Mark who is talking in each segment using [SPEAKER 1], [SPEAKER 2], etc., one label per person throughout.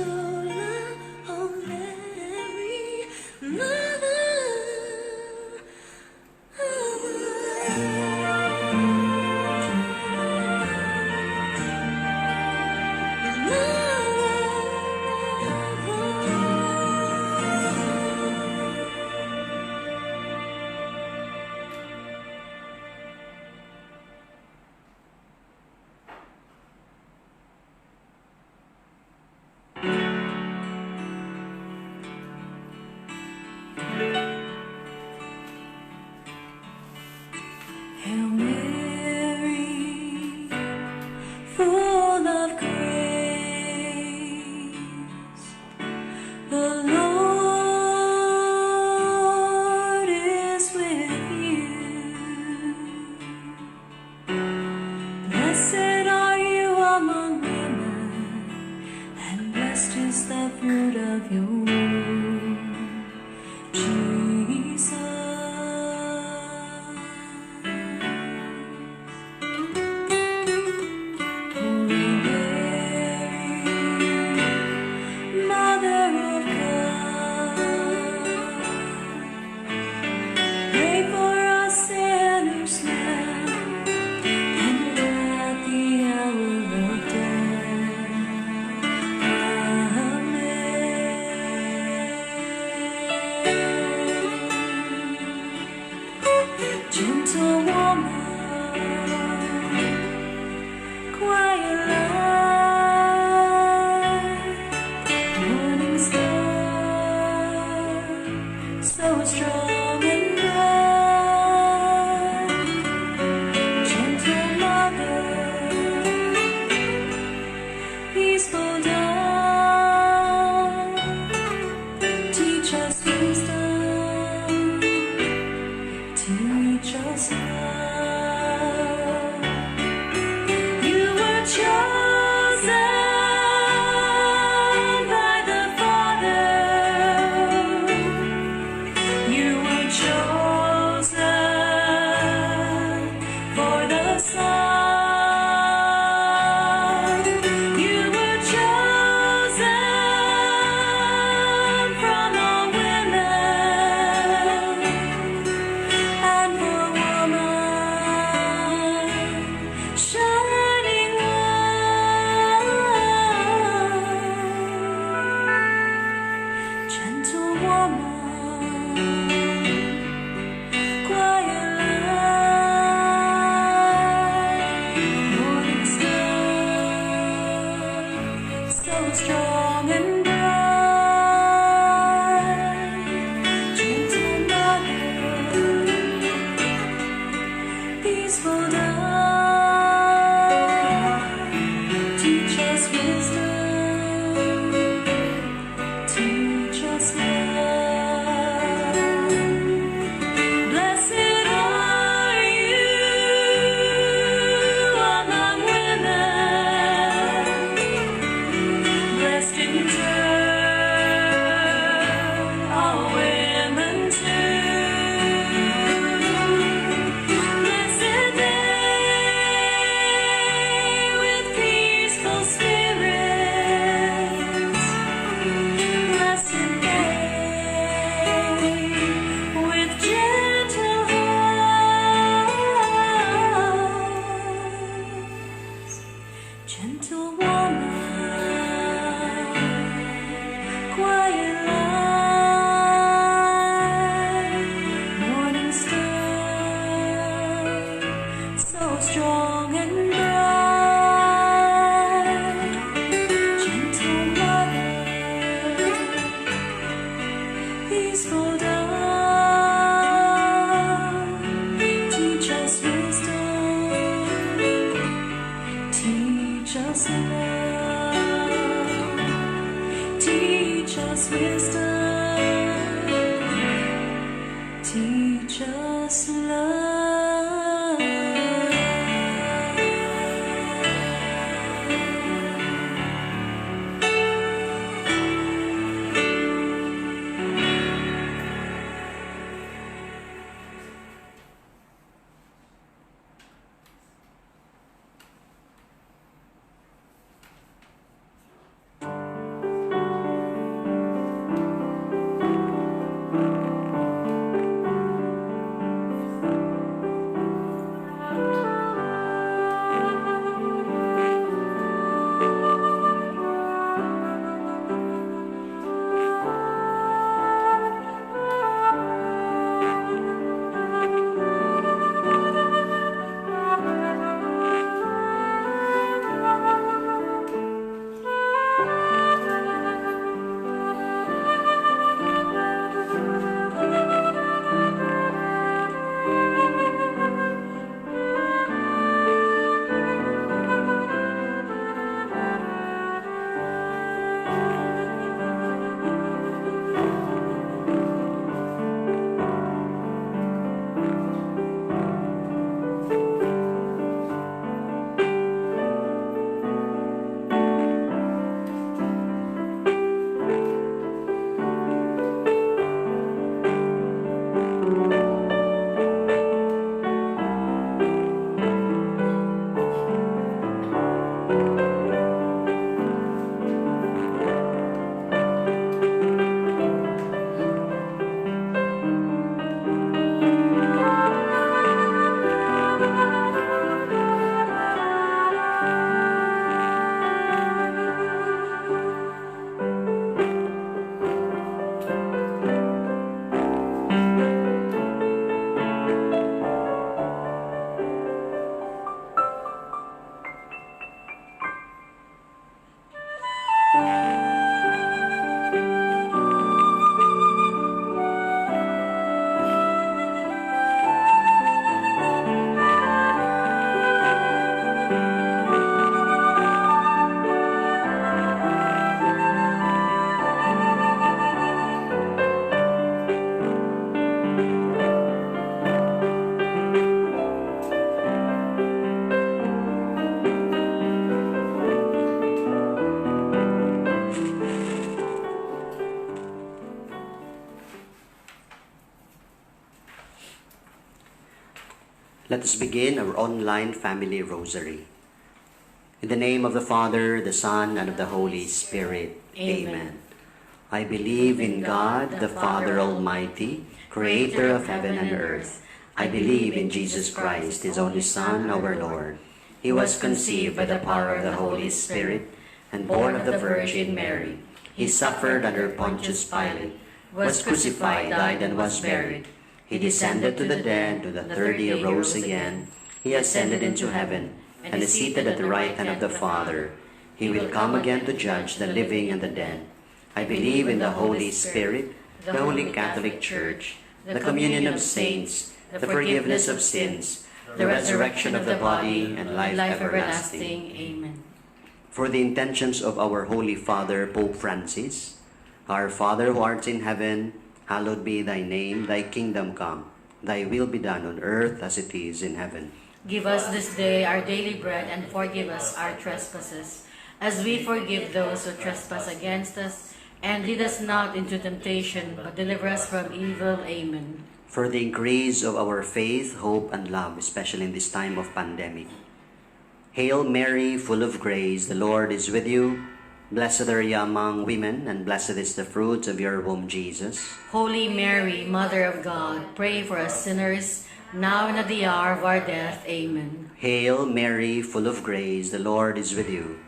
[SPEAKER 1] love, oh Mary, Mother Hail Mary, full of grace, the Lord is with you. Blessed are you among women, and blessed is the fruit of your womb, Jesus. Gentle woman, quiet light, morning star, so strong and bright. Gentle mother, peaceful dawn, teach us wisdom, teach us love. You were chosen by the Father. You were chosen for the Son. You were chosen from all women, and for woman, shining light. Gentle woman, quiet light, morning star, so strong and bright. Gentle mother, peaceful dawn, teach us wisdom, teach us love. Blessed are you among women, blessed in turn all women too. Blessed they with peaceful spirits, blessed they with gentle hearts. Gentle woman, quiet light, morning star, so strong and bright. Gentle mother, peaceful dawn, teach us wisdom, teach us love, teach us wisdom, teach us love.
[SPEAKER 2] Let us begin our online family rosary. In the name of the Father, the Son, and of the Holy Spirit. Amen. I believe in God, the Father Almighty, creator of heaven and earth. I believe in Jesus Christ, his only Son, our Lord. He was conceived by the power of the Holy Spirit and born of the Virgin Mary. He suffered under Pontius Pilate, was crucified, died, and was buried. He descended to the dead, to the third day rose again. He ascended into heaven, and is seated at the right hand of the Father. He will come again to judge the living and the dead. I believe in the Holy Spirit, the Holy Catholic Church, the communion of saints, the forgiveness of sins, the resurrection of the body, and life everlasting.
[SPEAKER 1] Amen.
[SPEAKER 2] For the intentions of our Holy Father, Pope Francis, Our Father who art in heaven, hallowed be thy name, thy kingdom come. Thy will be done on earth as it is in heaven.
[SPEAKER 1] Give us this day our daily bread, and forgive us our trespasses, as we forgive those who trespass against us. And lead us not into temptation, but deliver us from evil. Amen.
[SPEAKER 2] For the increase of our faith, hope, and love, especially in this time of pandemic. Hail Mary, full of grace, the Lord is with you. Blessed are you among women, and blessed is the fruit of your womb, Jesus.
[SPEAKER 1] Holy Mary, Mother of God, pray for us sinners, now and at the hour of our death. Amen.
[SPEAKER 2] Hail Mary, full of grace, the Lord is with you.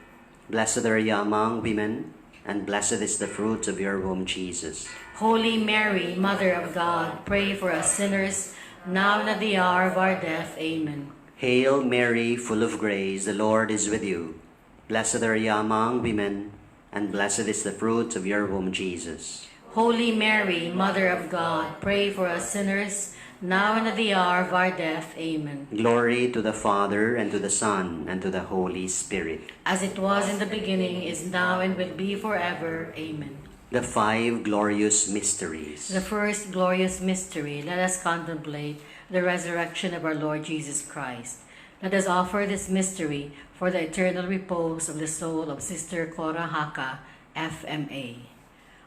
[SPEAKER 2] Blessed are you among women, and blessed is the fruit of your womb, Jesus.
[SPEAKER 1] Holy Mary, Mother of God, pray for us sinners, now and at the hour of our death. Amen.
[SPEAKER 2] Hail Mary, full of grace, the Lord is with you. Blessed are you among women, and blessed is the fruit of your womb, Jesus.
[SPEAKER 1] Holy Mary, Mother of God, pray for us sinners, now and at the hour of our death. Amen.
[SPEAKER 2] Glory to the Father, and to the Son, and to the Holy Spirit.
[SPEAKER 1] As it was in the beginning, is now, and will be forever. Amen.
[SPEAKER 2] The five glorious mysteries.
[SPEAKER 1] The first glorious mystery, let us contemplate the resurrection of our Lord Jesus Christ. Let us offer this mystery for the eternal repose of the soul of Sister Cora Haka, FMA.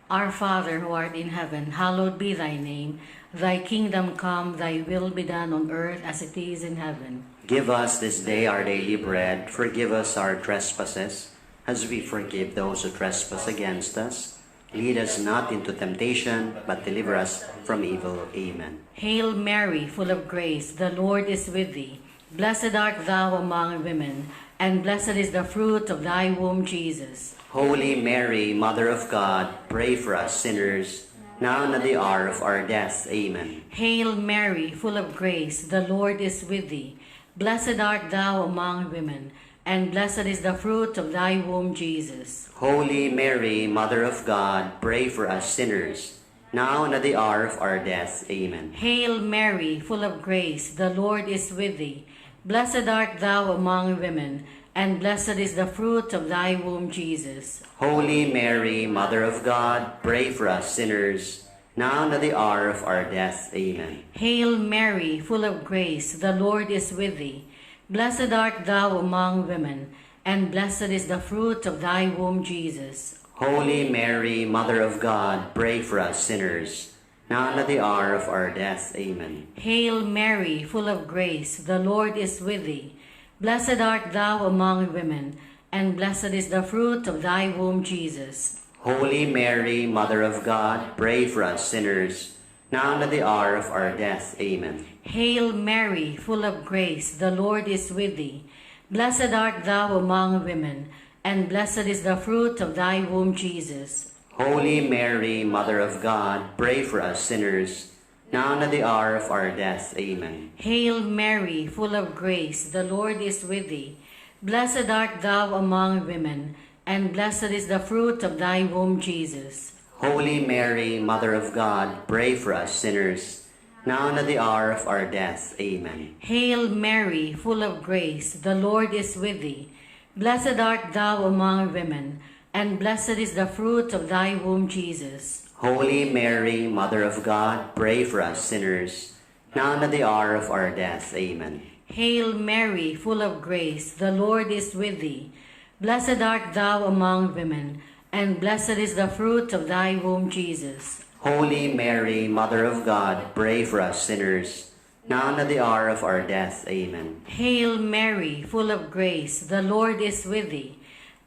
[SPEAKER 1] Our Father who art in heaven, hallowed be thy name. Thy kingdom come, thy will be done on earth as it is in heaven.
[SPEAKER 2] Give us this day our daily bread. Forgive us our trespasses, as we forgive those who trespass against us. Lead us not into temptation, but deliver us from evil. Amen.
[SPEAKER 1] Hail Mary, full of grace, the Lord is with thee. Blessed art thou among women, and blessed is the fruit of thy womb, Jesus.
[SPEAKER 2] Holy Mary, Mother of God, pray for us sinners, now and at the hour of our death. Amen.
[SPEAKER 1] Hail Mary, full of grace, the Lord is with thee. Blessed art thou among women, and blessed is the fruit of thy womb, Jesus.
[SPEAKER 2] Holy Mary, Mother of God, pray for us sinners, now and at the hour of our death. Amen.
[SPEAKER 1] Hail Mary, full of grace, the Lord is with thee. Blessed art thou among women, and blessed is the fruit of thy womb, Jesus.
[SPEAKER 2] Holy Mary, Mother of God, pray for us sinners, now and at the hour of our death. Amen.
[SPEAKER 1] Hail Mary, full of grace, the Lord is with thee. Blessed art thou among women, and blessed is the fruit of thy womb, Jesus.
[SPEAKER 2] Holy Mary, Mother of God, pray for us sinners, now and at the hour of our death. Amen.
[SPEAKER 1] Hail Mary, full of grace, the Lord is with thee. Blessed art thou among women, and blessed is the fruit of thy womb, Jesus.
[SPEAKER 2] Holy Mary, Mother of God, pray for us sinners, now and at the hour of our death. Amen.
[SPEAKER 1] Hail Mary, full of grace, the Lord is with thee. Blessed art thou among women, and blessed is the fruit of thy womb, Jesus.
[SPEAKER 2] Holy Mary, Mother of God, pray for us sinners, now and at the hour of our death. Amen.
[SPEAKER 1] Hail Mary, full of grace, the Lord is with thee. Blessed art thou among women, and blessed is the fruit of thy womb, Jesus.
[SPEAKER 2] Holy Mary, Mother of God, pray for us sinners, now and at the hour of our death. Amen.
[SPEAKER 1] Hail Mary, full of grace, the Lord is with thee. Blessed art thou among women, and blessed is the fruit of thy womb, Jesus.
[SPEAKER 2] Holy Mary, Mother of God, pray for us sinners, now and at the hour of our death. Amen.
[SPEAKER 1] Hail Mary, full of grace, the Lord is with thee. Blessed art thou among women, and blessed is the fruit of thy womb, Jesus.
[SPEAKER 2] Holy Mary, Mother of God, pray for us sinners, now and at the hour of our death. Amen.
[SPEAKER 1] Hail Mary, full of grace, the Lord is with thee.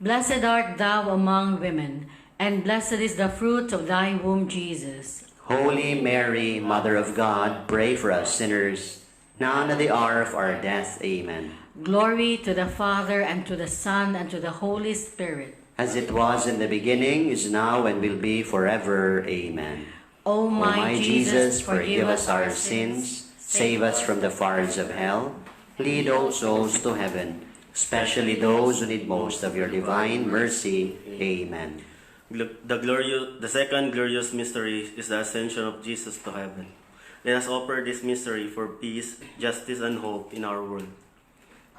[SPEAKER 1] Blessed art thou among women, and blessed is the fruit of thy womb, Jesus.
[SPEAKER 2] Holy Mary, Mother of God, pray for us sinners, now and at the hour of our death. Amen.
[SPEAKER 1] Glory to the Father, and to the Son, and to the Holy Spirit.
[SPEAKER 2] As it was in the beginning, is now, and will be forever. Amen.
[SPEAKER 1] O my Jesus,
[SPEAKER 2] forgive us our sins, save us from the fires of hell, lead all souls to heaven, especially those who need most of your divine mercy. Amen.
[SPEAKER 3] The second glorious mystery is the ascension of Jesus to heaven. Let us offer this mystery for peace, justice, and hope in our world.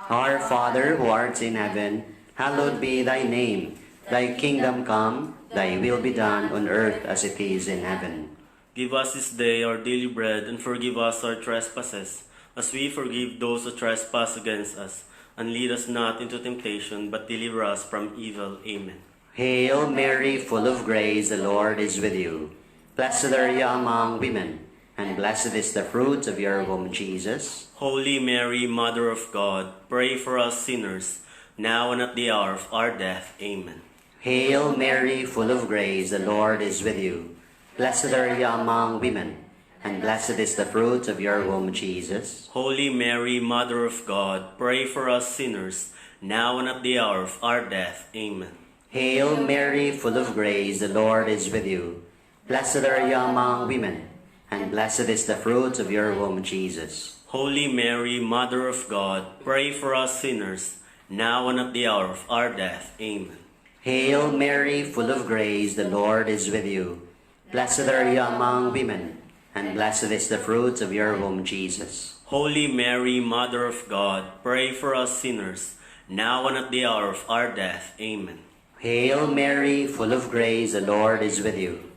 [SPEAKER 2] Our Father who art in heaven, hallowed be thy name. Thy kingdom come, thy will be done on earth as it is in heaven.
[SPEAKER 3] Give us this day our daily bread, and forgive us our trespasses, as we forgive those who trespass against us. And lead us not into temptation, but deliver us from evil. Amen.
[SPEAKER 2] Hail Mary, full of grace, the Lord is with you. Blessed are you among women, and blessed is the fruit of your womb, Jesus.
[SPEAKER 3] Holy Mary, Mother of God, pray for us sinners, now and at the hour of our death. Amen.
[SPEAKER 2] Hail Mary, full of grace, the Lord is with you. Blessed are you among women, and blessed is the fruit of your womb, Jesus.
[SPEAKER 3] Holy Mary, Mother of God, pray for us sinners, now and at the hour of our death. Amen.
[SPEAKER 2] Hail Mary, full of grace, the Lord is with you. Blessed are you among women, and blessed is the fruit of your womb, Jesus.
[SPEAKER 3] Holy Mary, Mother of God, pray for us sinners, now and at the hour of our death. Amen.
[SPEAKER 2] Hail Mary, full of grace, the Lord is with you. Blessed are you among women, and blessed is the fruit of your womb, Jesus.
[SPEAKER 3] Holy Mary, Mother of God, pray for us sinners, now and at the hour of our death. Amen.
[SPEAKER 2] Hail Mary, full of grace, the Lord is with you.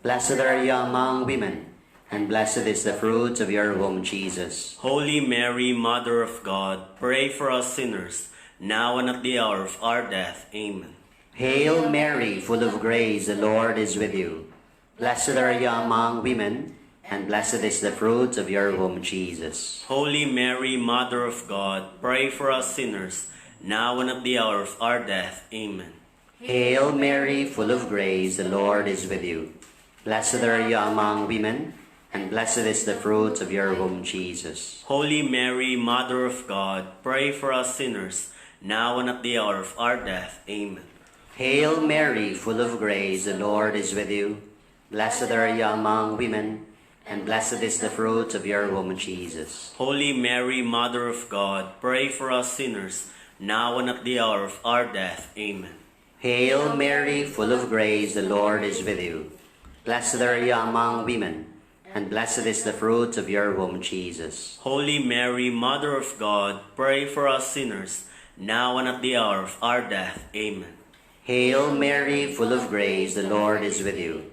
[SPEAKER 2] Blessed are you among women, and blessed is the fruit of your womb, Jesus.
[SPEAKER 3] Holy Mary, Mother of God, pray for us sinners, now and at the hour of our death. Amen.
[SPEAKER 2] Hail Mary, full of grace, the Lord is with you. Blessed are you among women, and blessed is the fruit of your womb, Jesus.
[SPEAKER 3] Holy Mary, Mother of God, pray for us sinners, now and at the hour of our death. Amen.
[SPEAKER 2] Hail Mary, full of grace, the Lord is with you. Blessed are you among women, and blessed is the fruit of your womb, Jesus.
[SPEAKER 3] Holy Mary, Mother of God, pray for us sinners, now and at the hour of our death. Amen.
[SPEAKER 2] Hail Mary, full of grace, the Lord is with you. Blessed are you among women, and blessed is the fruit of your womb, Jesus.
[SPEAKER 3] Holy Mary, Mother of God, pray for us sinners, now and at the hour of our death. Amen.
[SPEAKER 2] Hail Mary, full of grace, the Lord is with you. Blessed are you among women, and blessed is the fruit of your womb, Jesus.
[SPEAKER 3] Holy Mary, Mother of God, pray for us sinners, now and at the hour of our death. Amen.
[SPEAKER 2] Hail Mary, full of grace, the Lord is with you.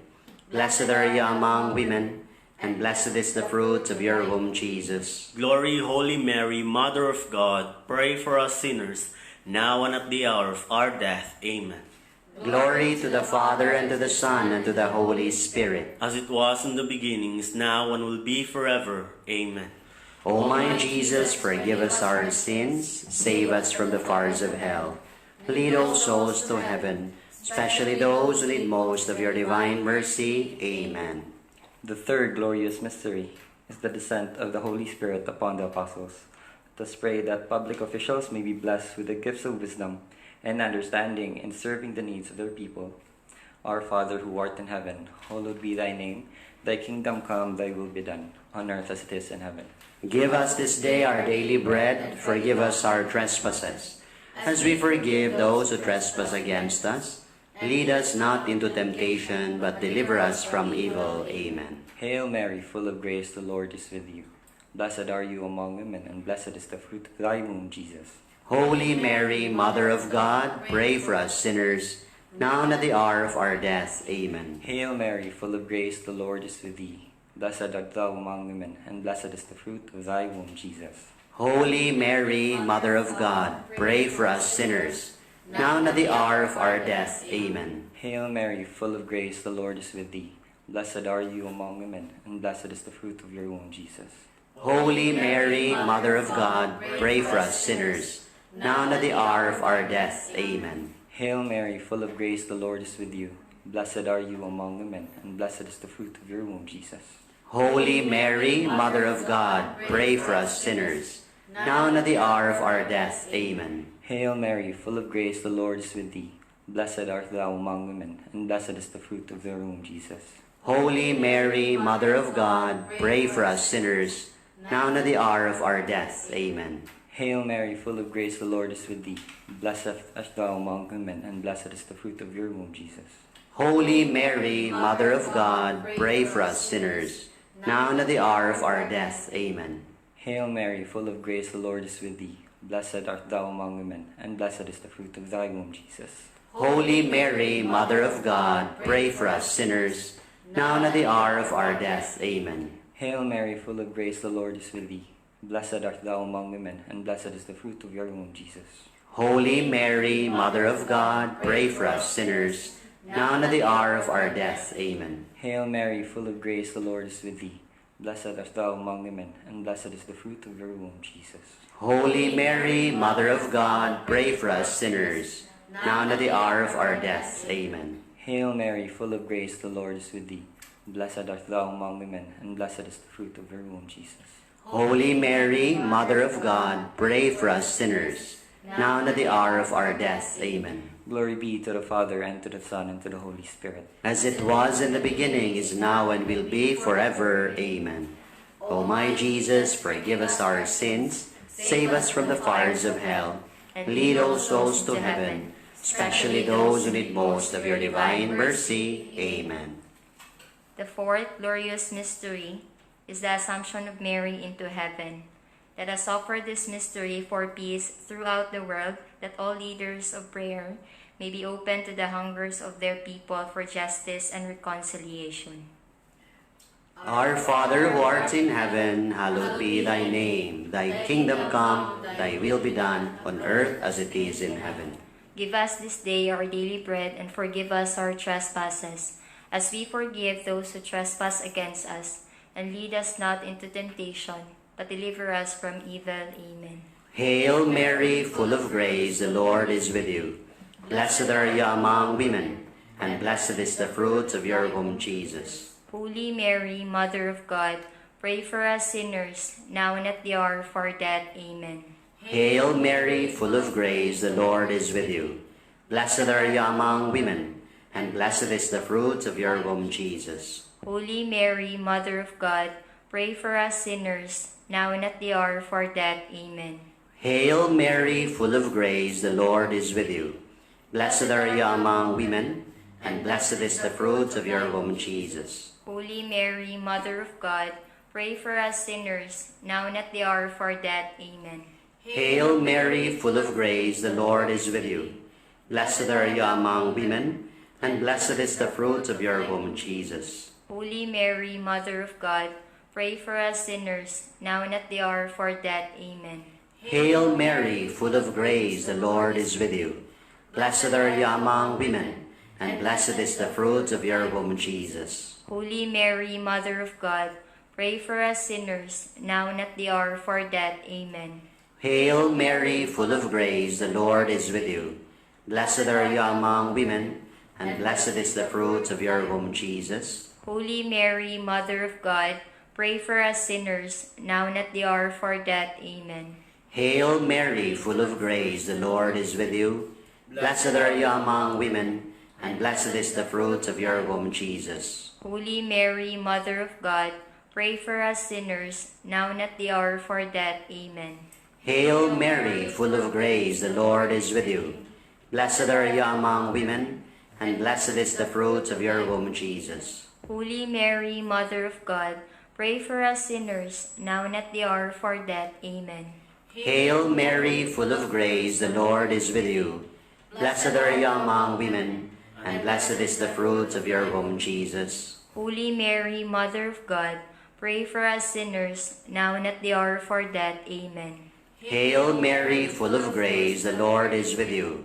[SPEAKER 2] Blessed are you among women, and blessed is the fruit of your womb, Jesus.
[SPEAKER 3] Glory, Holy Mary, Mother of God, pray for us sinners, now and at the hour of our death. Amen.
[SPEAKER 2] Glory to the Father, and to the Son, and to the Holy Spirit.
[SPEAKER 3] As it was in the beginning, is now, and will be forever. Amen.
[SPEAKER 2] O my Jesus, forgive us our sins, save us from the fires of hell. Lead all souls to heaven, especially those who need most of your divine mercy. Amen.
[SPEAKER 4] The third glorious mystery is the descent of the Holy Spirit upon the apostles. Let us pray that public officials may be blessed with the gifts of wisdom and understanding in serving the needs of their people. Our Father who art in heaven, hallowed be thy name. Thy kingdom come, thy will be done, on earth as it is in heaven.
[SPEAKER 2] Give us this day our daily bread. Forgive us our trespasses, as we forgive those who trespass against us. Lead us not into temptation, but deliver us from evil. Amen.
[SPEAKER 4] Hail Mary, full of grace, the Lord is with you. Blessed are you among women, and blessed is the fruit of thy womb, Jesus.
[SPEAKER 2] Holy Mary, Mother of God, pray for us sinners, now and at the hour of our death. Amen.
[SPEAKER 4] Hail Mary, full of grace, the Lord is with thee. Blessed art thou among women, and blessed is the fruit of thy womb, Jesus.
[SPEAKER 2] Holy Mary, Mother of God, pray for us sinners, now and at the hour of our death. Amen.
[SPEAKER 4] Hail Mary, full of grace, the Lord is with thee. Blessed are you among women, and blessed is the fruit of your womb, Jesus.
[SPEAKER 2] Holy Mary, Mother of God, pray for us sinners, now and at the hour of our death. Amen.
[SPEAKER 4] Hail Mary, full of grace, the Lord is with you. Blessed are you among women, and blessed is the fruit of your womb, Jesus.
[SPEAKER 2] Holy Mary, Mother of God, pray for us sinners, now and at the hour of our death. Amen.
[SPEAKER 4] Hail Mary, full of grace, the Lord is with thee. Blessed art thou among women, and blessed is the fruit of your womb, Jesus.
[SPEAKER 2] Holy Mary, Mother of God, pray for us sinners, now and at the hour of our death. Amen.
[SPEAKER 4] Hail Mary, full of grace, the Lord is with thee. Blessed art thou among women, and blessed is the fruit of your womb, Jesus.
[SPEAKER 2] Holy Mary, Mother of God, pray for us sinners, now and at the hour of our death. Amen.
[SPEAKER 4] Hail Mary, full of grace, the Lord is with thee. Blessed art thou among women, and blessed is the fruit of thy womb, Jesus.
[SPEAKER 2] Holy Mary, Mother of God, pray for us sinners, now and at the hour of our death. Amen.
[SPEAKER 4] Hail Mary, full of grace, the Lord is with thee. Blessed art thou among women, and blessed is the fruit of your womb, Jesus.
[SPEAKER 2] Holy Mary, Mother of God, pray for us sinners, now and at the hour of our death. Amen.
[SPEAKER 4] Hail Mary, full of grace, the Lord is with thee. Blessed art thou among women, and blessed is the fruit of your womb, Jesus.
[SPEAKER 2] Holy Mary, Mother of God, pray for us sinners, now and at the hour of our death. Amen.
[SPEAKER 4] Hail Mary, full of grace, the Lord is with thee. Blessed art thou among women, and blessed is the fruit of your womb, Jesus.
[SPEAKER 2] Holy Mary, Mother of God, pray for us sinners, now and at the hour of our death. Amen.
[SPEAKER 4] Glory be to the Father, and to the Son, and to the Holy Spirit.
[SPEAKER 2] As it was in the beginning, is now, and will be forever. Amen. O my Jesus, forgive us our sins, save us from the fires of hell, and lead all souls to heaven, especially those who need most of your divine mercy. Amen.
[SPEAKER 5] The fourth glorious mystery is the Assumption of Mary into heaven. Let us offer this mystery for peace throughout the world, that all leaders of prayer may be open to the hungers of their people for justice and reconciliation.
[SPEAKER 2] Our Father who art in heaven, hallowed be thy name. Thy kingdom come, thy will be done, on earth as it is in heaven.
[SPEAKER 5] Give us this day our daily bread, and forgive us our trespasses, as we forgive those who trespass against us. And lead us not into temptation, but deliver us from evil. Amen.
[SPEAKER 2] Hail Mary, full of grace, the Lord is with you. Blessed are you among women, and blessed is the fruit of your womb, Jesus.
[SPEAKER 5] Holy Mary, Mother of God, pray for us sinners, now and at the hour of our death. Amen.
[SPEAKER 2] Hail Mary, full of grace, the Lord is with you. Blessed are you among women, and blessed is the fruit of your womb, Jesus.
[SPEAKER 5] Holy Mary, Mother of God, pray for us sinners, now and at the hour of our death. Amen.
[SPEAKER 2] Hail Mary, full of grace, the Lord is with you. Blessed are you among women, and blessed is the fruit of your womb, Jesus.
[SPEAKER 5] Holy Mary, Mother of God, pray for us sinners, now and at the hour of our death. Amen.
[SPEAKER 2] Hail Mary, full of grace, the Lord is with you. Blessed are you among women, and blessed is the fruit of your womb, Jesus.
[SPEAKER 5] Holy Mary, Mother of God, pray for us sinners, now and at the hour of our death. Amen.
[SPEAKER 2] Hail Mary, full of grace, the Lord is with you. Blessed are you among women, and blessed is the fruit of your womb, Jesus.
[SPEAKER 5] Holy Mary, Mother of God, pray for us sinners, now and at the hour of our death. Amen.
[SPEAKER 2] Hail Mary, full of grace, the Lord is with you. Blessed are you among women, and blessed is the fruit of your womb, Jesus.
[SPEAKER 5] Holy Mary, Mother of God, pray for us sinners, now and at the hour of our death. Amen.
[SPEAKER 2] Hail Mary, full of grace, the Lord is with you. Blessed are you among women, and blessed is the fruit of your womb, Jesus.
[SPEAKER 5] Holy Mary, Mother of God, pray for us sinners, now and at the hour of our death. Amen.
[SPEAKER 2] Hail Mary, full of grace, the Lord is with you. Blessed are you among women, and blessed is the fruit of your womb, Jesus.
[SPEAKER 5] Holy Mary, Mother of God, pray for us sinners, now and at the hour of our death. Amen.
[SPEAKER 2] Hail Mary, full of grace, the Lord is with you. Blessed are you among women, and blessed is the fruit of your womb, Jesus.
[SPEAKER 5] Holy Mary, Mother of God, pray for us sinners, now and at the hour of our death. Amen.
[SPEAKER 2] Hail Mary, full of grace, the Lord is with you.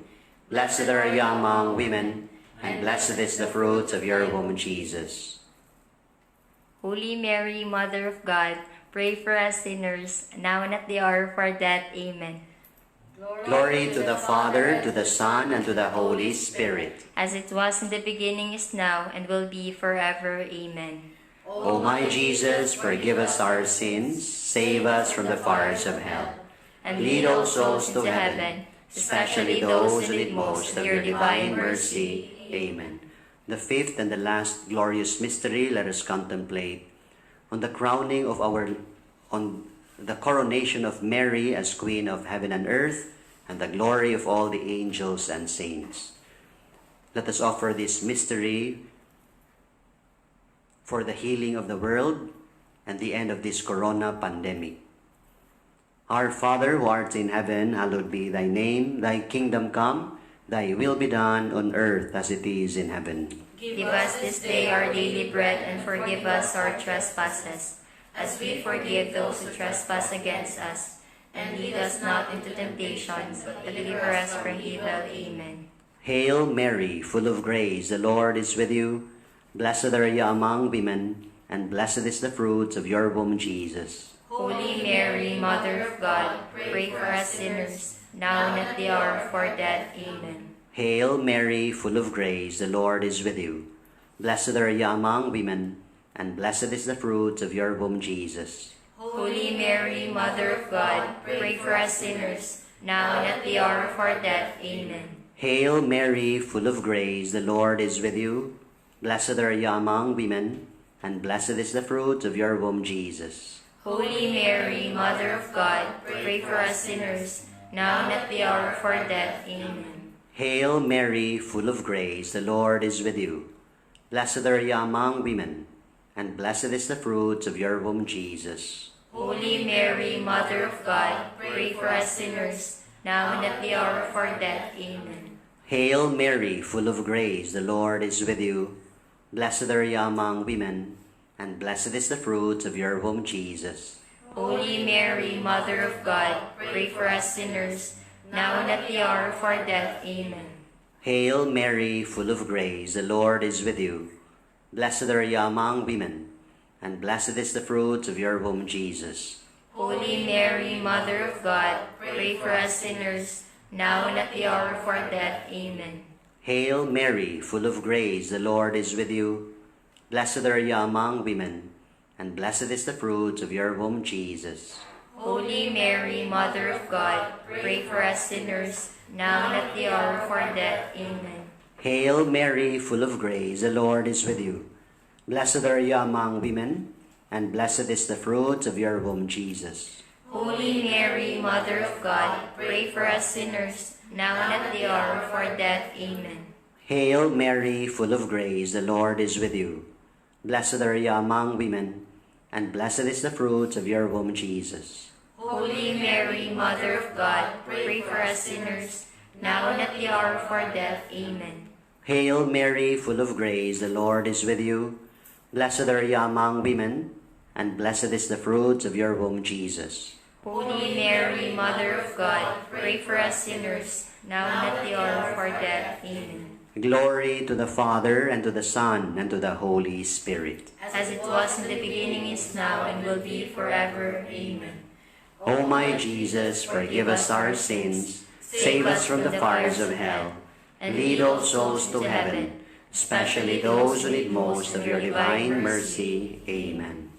[SPEAKER 2] Blessed are you among women, and blessed is the fruit of your womb, Jesus.
[SPEAKER 5] Holy Mary, Mother of God, pray for us sinners, now and at the hour of our death. Amen.
[SPEAKER 2] Glory to the Father, to the Son, and to the Holy Spirit.
[SPEAKER 5] As it was in the beginning, is now, and will be forever. Amen.
[SPEAKER 2] O my Jesus, forgive us our sins, save us from the fires of hell.
[SPEAKER 5] And
[SPEAKER 2] Lead all souls to heaven, especially those who need most of your divine mercy. Amen. The fifth and the last glorious mystery, let us contemplate on the crowning of on the coronation of Mary as Queen of Heaven and Earth, and the glory of all the angels and saints. Let us offer this mystery for the healing of the world and the end of this corona pandemic. Our Father, who art in heaven, hallowed be thy name. Thy kingdom come, thy will be done on earth as it is in heaven.
[SPEAKER 5] Give us this day our daily bread, and forgive us our trespasses, as we forgive those who trespass against us. And lead us not into temptation, but deliver us from evil. Amen.
[SPEAKER 2] Hail Mary, full of grace, the Lord is with you. Blessed are you among women, and blessed is the fruit of your womb, Jesus.
[SPEAKER 5] Holy Mary, Mother of God, pray for us sinners, now and at the hour of our death. Amen.
[SPEAKER 2] Hail Mary, full of grace, the Lord is with you. Blessed are you among women, and blessed is the fruit of your womb, Jesus.
[SPEAKER 5] Holy Mary, Mother of God, pray for us sinners, now and at the hour of our death. Amen.
[SPEAKER 2] Hail Mary, full of grace, the Lord is with you. Blessed are you among women, and blessed is the fruit of your womb, Jesus.
[SPEAKER 5] Holy Mary, Mother of God, pray for us sinners, now and at the hour of our death. Amen.
[SPEAKER 2] Hail Mary, full of grace, the Lord is with you. Blessed are you among women, and blessed is the fruit of your womb, Jesus.
[SPEAKER 5] Holy Mary, Mother of God, pray for us sinners, now and at the hour of our death. Amen.
[SPEAKER 2] Hail Mary, full of grace, the Lord is with you. Blessed are you among women, and blessed is the fruit of your womb, Jesus.
[SPEAKER 5] Holy Mary, Mother of God, pray for us sinners, now and at the hour of our death. Amen.
[SPEAKER 2] Hail Mary, full of grace, the Lord is with you. Blessed are you among women, and blessed is the fruit of your womb, Jesus.
[SPEAKER 5] Holy Mary, Mother of God, pray for us sinners, now and at the hour of our death. Amen.
[SPEAKER 2] Hail Mary, full of grace, the Lord is with you. Blessed are you among women, and blessed is the fruit of your womb, Jesus.
[SPEAKER 5] Holy Mary, Mother of God, pray for us sinners, now and at the hour of our death. Amen.
[SPEAKER 2] Hail Mary, full of grace, the Lord is with you. Blessed are you among women, and blessed is the fruit of your womb, Jesus.
[SPEAKER 5] Holy Mary, Mother of God, pray for us sinners, now and at the hour of our death. Amen.
[SPEAKER 2] Hail Mary, full of grace, the Lord is with you. Blessed are you among women, and blessed is the fruit of your womb, Jesus.
[SPEAKER 5] Holy Mary, Mother of God, pray for us sinners, now and at the hour of our death. Amen.
[SPEAKER 2] Hail Mary, full of grace, the Lord is with you. Blessed are you among women, and blessed is the fruit of your womb, Jesus.
[SPEAKER 5] Holy Mary, Mother of God, pray for us sinners, now and at the hour of our death. Amen.
[SPEAKER 2] Glory to the Father, and to the Son, and to the Holy Spirit.
[SPEAKER 5] As it was in the beginning, is now, and will be forever. Amen.
[SPEAKER 2] O my Jesus, forgive us our sins, save us from the fires of hell, and lead all souls to heaven, especially those who need most of your divine mercy. Amen.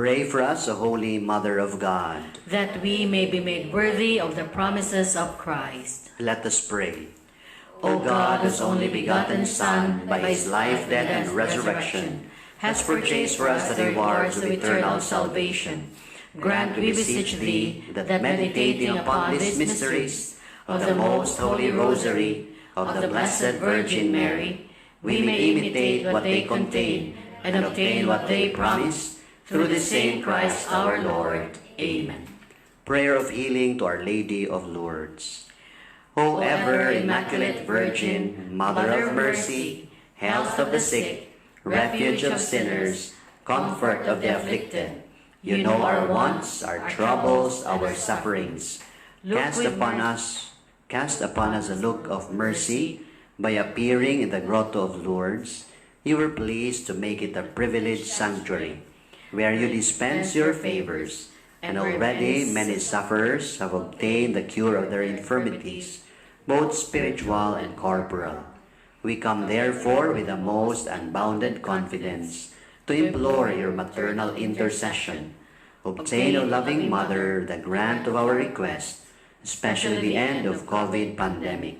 [SPEAKER 2] Pray for us, O Holy Mother of God.
[SPEAKER 1] that we may be made worthy of the promises of Christ.
[SPEAKER 2] Let us pray.
[SPEAKER 1] O God, whose only begotten Son, by his life, death, and resurrection, has purchased for us the rewards of eternal salvation, grant, we beseech thee, that meditating upon these mysteries of the most holy Rosary of the Blessed Virgin Mary, we may imitate what they contain and obtain what they promise, through the same Christ our Lord. Amen.
[SPEAKER 2] Prayer of healing to Our Lady of Lourdes. O ever Immaculate Virgin, Mother of Mercy, health of the sick, refuge of sinners, comfort of the afflicted, you know our wants, our troubles, our sufferings. Cast upon us a look of mercy. By appearing in the grotto of Lourdes, you were pleased to make it a privileged sanctuary, where you dispense your favors, and already many sufferers have obtained the cure of their infirmities, both spiritual and corporal. We come therefore with the most unbounded confidence to implore your maternal intercession. Obtain, O loving Mother, the grant of our request, especially the end of COVID pandemic.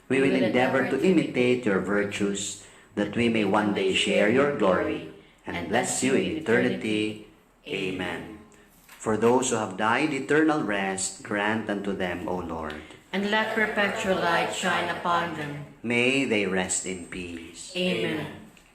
[SPEAKER 2] We will endeavor to imitate your virtues, that we may one day share your glory and bless you in eternity. Amen. For those who have died eternal rest, grant unto them, O Lord.
[SPEAKER 1] And let perpetual light shine upon them.
[SPEAKER 2] May they rest in peace.
[SPEAKER 1] Amen.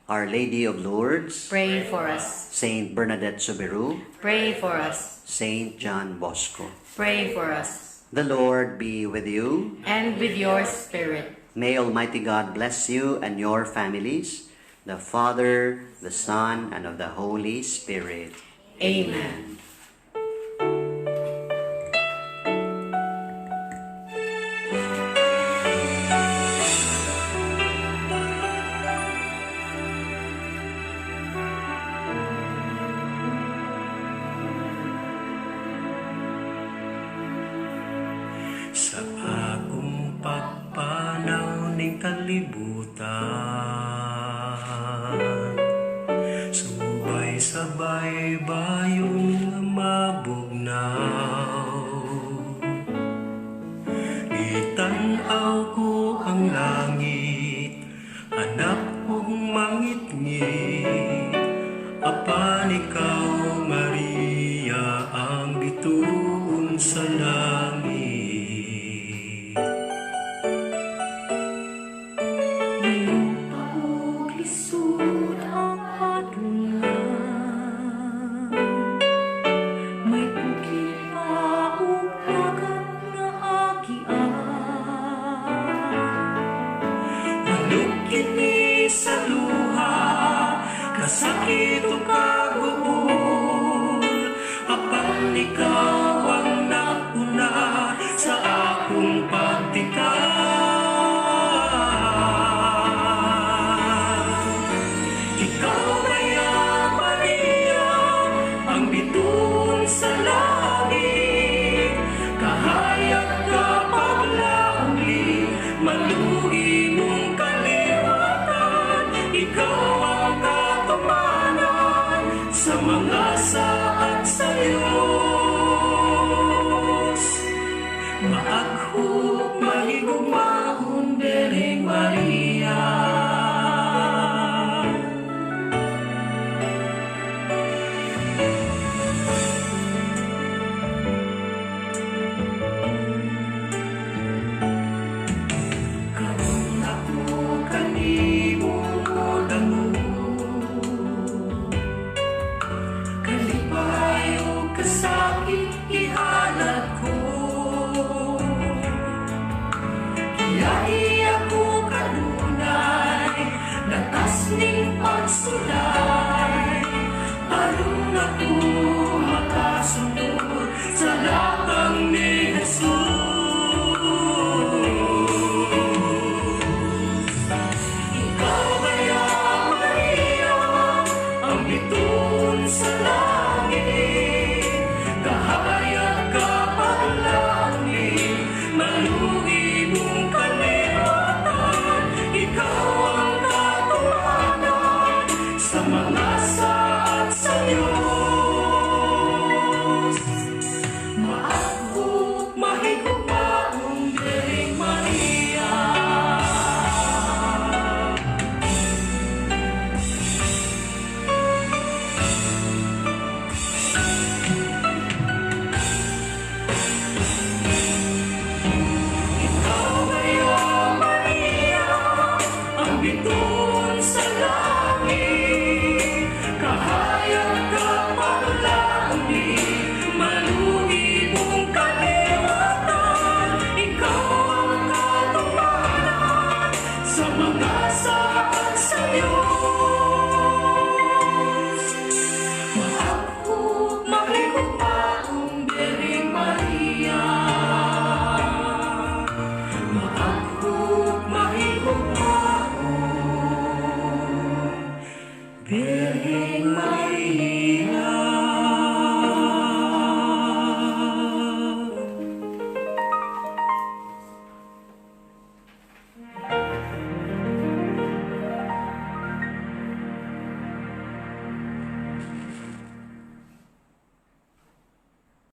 [SPEAKER 2] Our Lady of Lourdes,
[SPEAKER 1] Pray for us.
[SPEAKER 2] Saint Bernadette Soberu,
[SPEAKER 1] Pray for us.
[SPEAKER 2] Saint John Bosco.
[SPEAKER 1] Pray for us.
[SPEAKER 2] The Lord be with you.
[SPEAKER 1] And with your spirit.
[SPEAKER 2] May Almighty God bless you and your families, the Father, the Son, and of the Holy Spirit.
[SPEAKER 1] Amen.
[SPEAKER 6] Sa akong pagpanaw ning kalibutan, subay-sabay bayon mabugnaw. Itanaw ko ang langit, hanap kong mangit-ngit, apan ikaw, Maria, ang bituon sa langit. Sakit o kagubol, apan ikaw ang nauna sa akong pagtikan. Ikaw kaya, Maria, ang bituon sa langit, kahayag ka paglauli, maluhi mong kaliwatan, ikaw ang sa mga saat sa Diyos. Maaghog, mahigugmaon, Birheng Maria. Karon ako kanimong kodamo, sakit ihalad ko, iyai ako kanunay, natas ning pagsulay, aron ako makasunod sa latang ni Jesus. Ikaw kaya, Maria, ang bituon sa langit, kahayag ka paglauli, maluhi mong kaliwatan, ikaw ang katumanan sa mga saat sa Diyos.